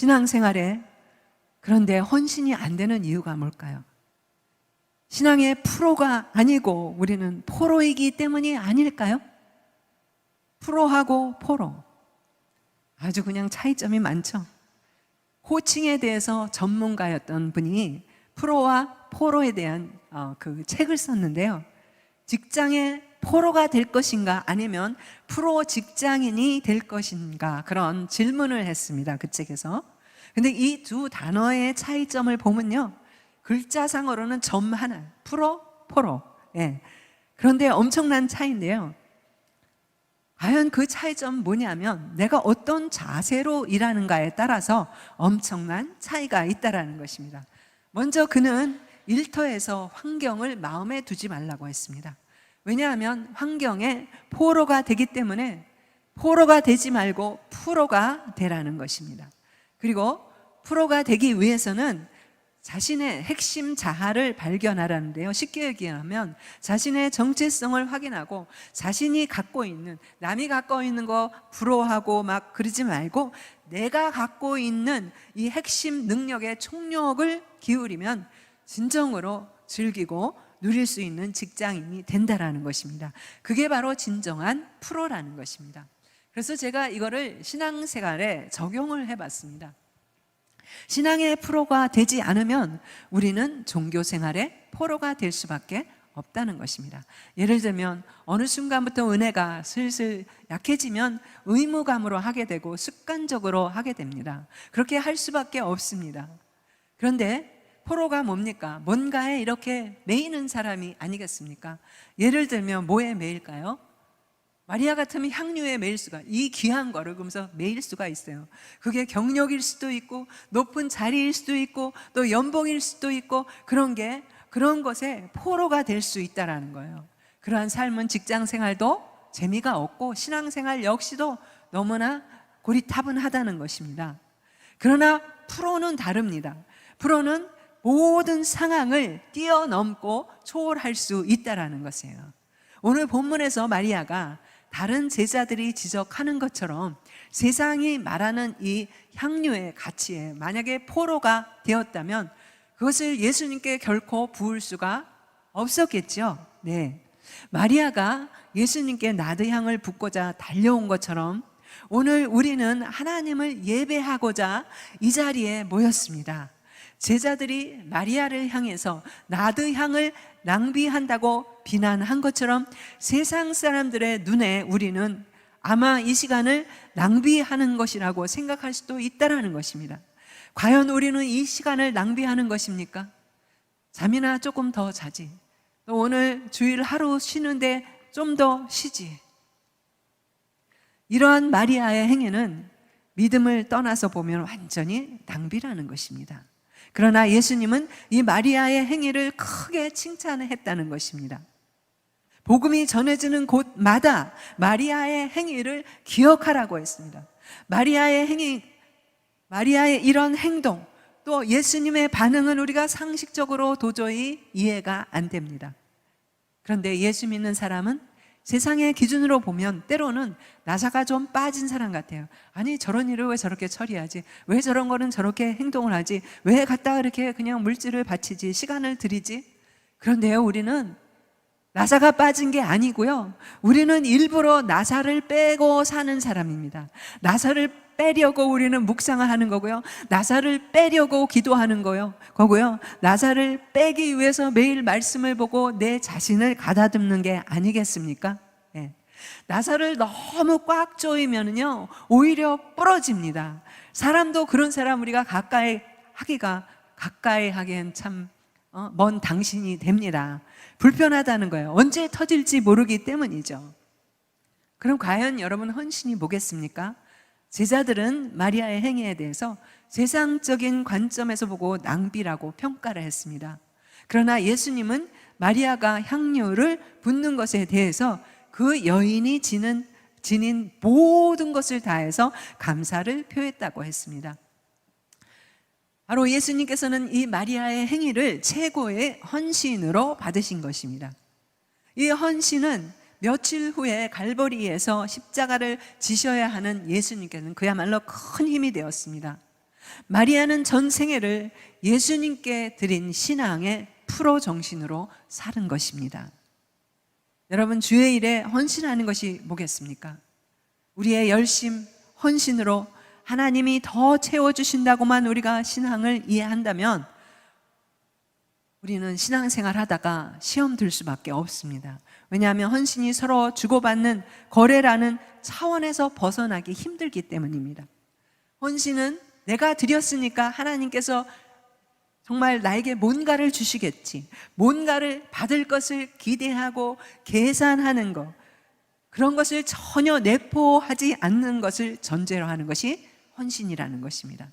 신앙생활에 그런데 헌신이 안 되는 이유가 뭘까요? 신앙의 프로가 아니고 우리는 포로이기 때문이 아닐까요? 프로하고 포로, 아주 그냥 차이점이 많죠. 호칭에 대해서 전문가였던 분이 프로와 포로에 대한 그 책을 썼는데요. 직장의 포로가 될 것인가 아니면 프로 직장인이 될 것인가, 그런 질문을 했습니다, 그 책에서. 근데 이 두 단어의 차이점을 보면요, 글자상으로는 점 하나, 프로, 포로. 예. 그런데 엄청난 차이인데요. 과연 그 차이점 뭐냐면 내가 어떤 자세로 일하는가에 따라서 엄청난 차이가 있다라는 것입니다. 먼저 그는 일터에서 환경을 마음에 두지 말라고 했습니다. 왜냐하면 환경에 포로가 되기 때문에 포로가 되지 말고 프로가 되라는 것입니다. 그리고 프로가 되기 위해서는 자신의 핵심 자아를 발견하라는데요. 쉽게 얘기하면 자신의 정체성을 확인하고 자신이 갖고 있는, 남이 갖고 있는 거 부러워하고 막 그러지 말고 내가 갖고 있는 이 핵심 능력에 총력을 기울이면 진정으로 즐기고 누릴 수 있는 직장인이 된다라는 것입니다. 그게 바로 진정한 프로라는 것입니다. 그래서 제가 이거를 신앙생활에 적용을 해봤습니다. 신앙의 프로가 되지 않으면 우리는 종교생활의 포로가 될 수밖에 없다는 것입니다. 예를 들면 어느 순간부터 은혜가 슬슬 약해지면 의무감으로 하게 되고 습관적으로 하게 됩니다. 그렇게 할 수밖에 없습니다. 그런데 포로가 뭡니까? 뭔가에 이렇게 매이는 사람이 아니겠습니까? 예를 들면 뭐에 매일까요? 마리아 같으면 향유에 매일 수가, 이 귀한 거를 그러면서 매일 수가 있어요. 그게 경력일 수도 있고 높은 자리일 수도 있고 또 연봉일 수도 있고 그런 것에 포로가 될 수 있다라는 거예요. 그러한 삶은 직장 생활도 재미가 없고 신앙생활 역시도 너무나 고리타분하다는 것입니다. 그러나 프로는 다릅니다. 프로는 모든 상황을 뛰어넘고 초월할 수 있다라는 것이에요. 오늘 본문에서 마리아가 다른 제자들이 지적하는 것처럼 세상이 말하는 이 향유의 가치에 만약에 포로가 되었다면 그것을 예수님께 결코 부을 수가 없었겠죠. 네. 마리아가 예수님께 나드향을 붓고자 달려온 것처럼 오늘 우리는 하나님을 예배하고자 이 자리에 모였습니다. 제자들이 마리아를 향해서 나드향을 낭비한다고 비난한 것처럼 세상 사람들의 눈에 우리는 아마 이 시간을 낭비하는 것이라고 생각할 수도 있다는 것입니다. 과연 우리는 이 시간을 낭비하는 것입니까? 잠이나 조금 더 자지, 또 오늘 주일 하루 쉬는데 좀 더 쉬지. 이러한 마리아의 행위는 믿음을 떠나서 보면 완전히 낭비라는 것입니다. 그러나 예수님은 이 마리아의 행위를 크게 칭찬했다는 것입니다. 복음이 전해지는 곳마다 마리아의 행위를 기억하라고 했습니다. 마리아의 행위, 마리아의 이런 행동, 또 예수님의 반응은 우리가 상식적으로 도저히 이해가 안 됩니다. 그런데 예수 믿는 사람은 세상의 기준으로 보면 때로는 나사가 좀 빠진 사람 같아요. 아니 저런 일을 왜 저렇게 처리하지? 왜 저런 거는 저렇게 행동을 하지? 왜 갖다가 이렇게 그냥 물질을 바치지? 시간을 들이지? 그런데요, 우리는 나사가 빠진 게 아니고요, 우리는 일부러 나사를 빼고 사는 사람입니다. 나사를 빼려고 우리는 묵상을 하는 거고요, 나사를 빼려고 기도하는 거고요, 나사를 빼기 위해서 매일 말씀을 보고 내 자신을 가다듬는 게 아니겠습니까? 네. 나사를 너무 꽉 조이면요 오히려 부러집니다. 사람도 그런 사람 우리가 가까이 하기엔 참 먼 당신이 됩니다. 불편하다는 거예요. 언제 터질지 모르기 때문이죠. 그럼 과연 여러분 헌신이 뭐겠습니까? 제자들은 마리아의 행위에 대해서 세상적인 관점에서 보고 낭비라고 평가를 했습니다. 그러나 예수님은 마리아가 향유를 붓는 것에 대해서 그 여인이 지닌 모든 것을 다해서 감사를 표했다고 했습니다. 바로 예수님께서는 이 마리아의 행위를 최고의 헌신으로 받으신 것입니다. 이 헌신은 며칠 후에 갈보리에서 십자가를 지셔야 하는 예수님께서는 그야말로 큰 힘이 되었습니다. 마리아는 전 생애를 예수님께 드린 신앙의 프로 정신으로 사는 것입니다. 여러분, 주의 일에 헌신하는 것이 뭐겠습니까? 우리의 열심, 헌신으로 하나님이 더 채워주신다고만 우리가 신앙을 이해한다면 우리는 신앙생활 하다가 시험 들 수밖에 없습니다. 왜냐하면 헌신이 서로 주고받는 거래라는 차원에서 벗어나기 힘들기 때문입니다. 헌신은 내가 드렸으니까 하나님께서 정말 나에게 뭔가를 주시겠지, 뭔가를 받을 것을 기대하고 계산하는 것, 그런 것을 전혀 내포하지 않는 것을 전제로 하는 것이 헌신이라는 것입니다.